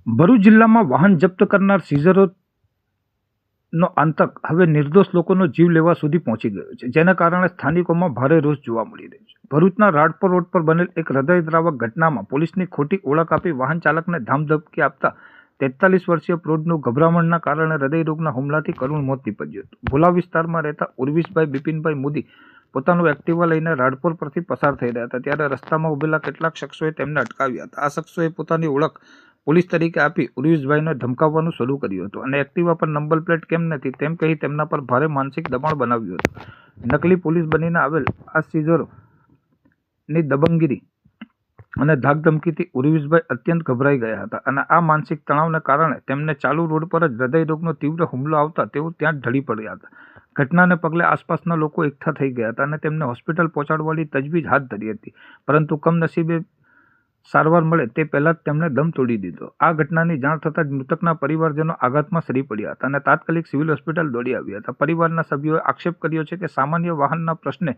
ભરૂચ જિલ્લામાં વાહન જપ્ત કરનાર સીઝરોનો આતંક હવે નિર્દોષ લોકોનો જીવ લેવા સુધી પહોંચી ગયો છે, જેના કારણે સ્થાનિકોમાં ભારે રોષ જોવા મળી રહ્યો છે. ભરૂચના રાડપર રોડ પર બનેલ એક હૃદયદ્રાવક ઘટનામાં પોલીસની ખોટી ઓળખ આપી વાહન ચાલકને ધામધમકી આપતા 43 વર્ષીય પ્રૌઢનું ગભરામણના કારણે હૃદયરોગના હુમલાથી કરુણ મોત નીપજ્યું હતું. ભોલા વિસ્તારમાં રહેતા ઉર્વિશભાઈ બિપિનભાઈ મોદી પોતાનું એક્ટિવા લઈને રાડપર પરથી પસાર થઈ રહ્યા હતા, ત્યારે રસ્તામાં ઉભેલા કેટલાક શખ્સોએ તેમને અટકાવ્યા હતા. આ શખ્સોએ પોતાની ઓળખ પોલીસ તરીકે આપી ઉર્વિશભાઈને ધમકાવવાનું શરૂ કર્યું હતું અને એક્ટિવા પર નંબર પ્લેટ કેમ નથી તેમ કહી તેમના પર ભારે માનસિક દબાણ બનાવ્યું હતું. નકલી પોલીસ બનીને આવેલ આ સીઝરોની દબંગગીરી અને ધાકધમકીથી ઉર્વિશભાઈ અત્યંત ગભરાઈ ગયા હતા અને આ માનસિક તણાવને કારણે તેમને ચાલુ રોડ પર જ હૃદયરોગનો તીવ્ર હુમલો આવતા તેઓ ત્યાં જ ઢળી પડ્યા હતા. ઘટનાને પગલે આસપાસના લોકો એકઠા થઈ ગયા હતા અને તેમને હોસ્પિટલ પહોંચાડવાની તજવીજ હાથ ધરી હતી, પરંતુ કમનસીબે સારવાર મળે તે પહેલાં જ તેમણે દમ તોડી દીધો. આ ઘટનાની જાણ થતાં જ મૃતકના પરિવારજનો આઘાતમાં સરી પડ્યા હતા અને તાત્કાલિક સિવિલ હોસ્પિટલ દોડી આવ્યા હતા. પરિવારના સભ્યોએ આક્ષેપ કર્યો છે કે સામાન્ય વાહનના પ્રશ્ને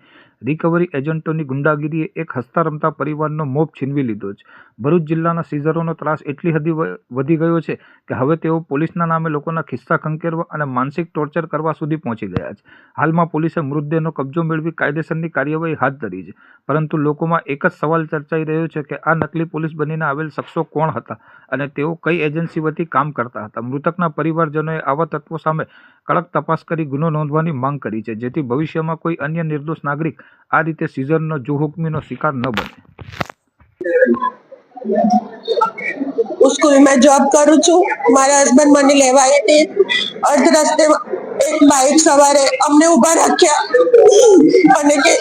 રિકવરી એજન્ટોની ગુંડાગીરીએ એક હસતા રમતા પરિવારનો મોભ છીનવી લીધો છે. ભરૂચ જિલ્લાના સીઝરોનો ત્રાસ એટલી હદે વધી ગયો છે કે હવે તેઓ પોલીસના નામે લોકોના ખિસ્સા ખંખેરવા અને માનસિક ટોર્ચર કરવા સુધી પહોંચી ગયા છે. હાલમાં પોલીસે મૃતદેહનો કબજો મેળવી કાયદેસરની કાર્યવાહી હાથ ધરી છે, પરંતુ લોકોમાં એક જ સવાલ ચર્ચાઈ રહ્યો છે કે આ નકલી પોલીસ બનીને આવેલ શખ્સો કોણ હતા અને તેઓ કઈ એજન્સી વતી કામ કરતા હતા. મૃતકના પરિવારજનોએ આવા તત્વો સામે કડક તપાસ કરી ગુનો નોંધવાની માંગ કરી છે, જેથી ભવિષ્યમાં કોઈ અન્ય નિર્દોષ નાગરિક આ રીતે સીઝરનો જોહુકમીનો શિકાર ન બને. स्कूल में जॉब करू छू। मारा हस्बैंड मने लेवा आई थी। अर्ध रस्ते एक बाइक सवारे अमने उभा राख्या અને કે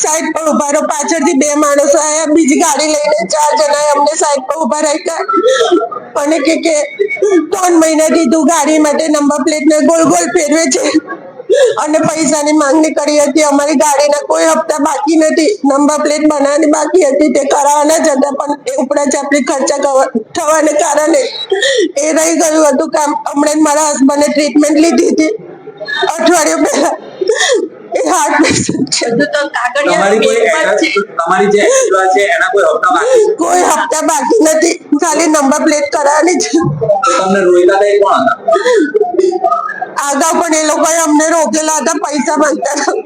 સાઈડ પર ઉભા રહો. પાછળથી બે માણસો આયા, બીજી ગાડી લઈને 4 જણાએ અમને સાઈડ પર ઉભા રાખ્યા અને કે 3 મહિનાથી તું ગાડી માટે નંબર પ્લેટ ને ગોલ ગોલ ફેરવે છે અને પૈસાની માંગણી કરી હતી. અમારી ગાડીના કોઈ હપ્તા બાકી નથી, નંબર પ્લેટ બનાવવાની બાકી હતી, તે કરાવવાના જ હતા, પણ એ ઉપરા ચાપડી ખર્ચા થવાને કારણે એ રહી ગયું હતું કામ. હમણાં મારા હસબન્ડે ટ્રીટમેન્ટ લીધી હતી અઠવાડિયું પહેલા. એ હાર્ટ પેશન્ટ છે. કોઈ હપ્તા બાકી નથી, ખાલી નંબર પ્લેટ કરાવવાની છે. આગળ પણ એ લોકોએ અમને રોકેલા હતા, પૈસા માંગતા હતા.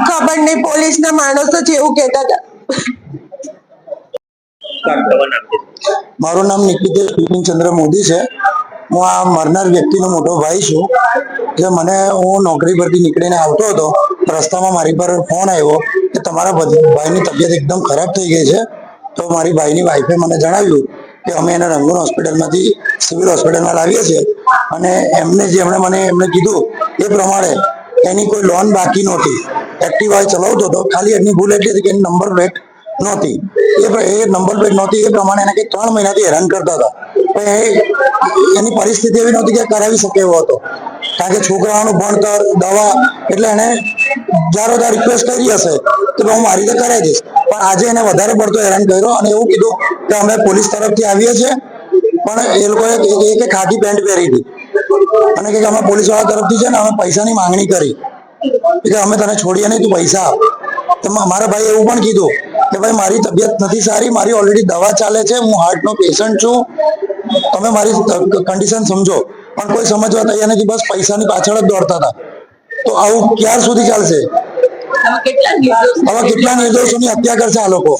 ખબર નહીં, પોલીસના માણસો છે એવું કહેતા હતા. મારું નામ નિકિતેશ બિપિનચંદ્ર મોદી છે. હું આ મરનાર વ્યક્તિનો મોટો ભાઈ છું. જે મને હું નોકરી પરથી નીકળીને આવતો હતો, રસ્તામાં મારી પર ફોન આવ્યો કે તમારા ભાઈની તબિયત એકદમ ખરાબ થઈ ગઈ છે. તો મારી ભાઈની વાઈફે મને જણાવ્યું કે અમે એને રંગૂન હોસ્પિટલમાંથી સિવિલ હોસ્પિટલમાં લાવીએ છીએ અને એમને કીધું એ પ્રમાણે એની કોઈ લોન બાકી નહોતી. એક્ટિવા ચલાવતો હતો, ખાલી એની ભૂલ એટલી હતી કે એની નંબર પ્લેટ નહોતી. એ નંબર પ્લેટ નહોતી એ પ્રમાણે એને 3 મહિનાથી હેરાન કરતા હતા. એની પરિસ્થિતિ એવી નહોતી કે કરાવી શકે એવો હતો, કારણ કે છોકરાઓનું ભણતર, દવા, એટલે એને જારોદાર રિક્વેસ્ટ કરી હશે કે હું મારી રીતે કરાવી દઈશ, પણ આજે એને વધારે પડતો હેરાન કર્યો અને એવું કીધું કે અમે પોલીસ તરફથી આવીએ છીએ. પણ એ લોકોએ ખાકી પેન્ટ પહેરી હતી અને કે અમે પોલીસ વાળા તરફથી છે ને અમે પૈસાની માંગણી કરી કે અમે તને છોડીએ નહીં, તું પૈસા આપ. તો મારા ભાઈ એવું પણ કીધું કે ભાઈ મારી તબિયત નથી સારી, મારી ઓલરેડી દવા ચાલે છે, હું હાર્ટનો પેશન્ટ છું, તમે મારી કન્ડિશન સમજો. પણ કોઈ સમજવા તૈયાર નથી, બસ પૈસાની પાછળ જ દોડતા હતા. તો આવું ક્યાર સુધી ચાલશે? હવે કેટલા નિર્દોષોની હત્યા કરશે આ લોકો?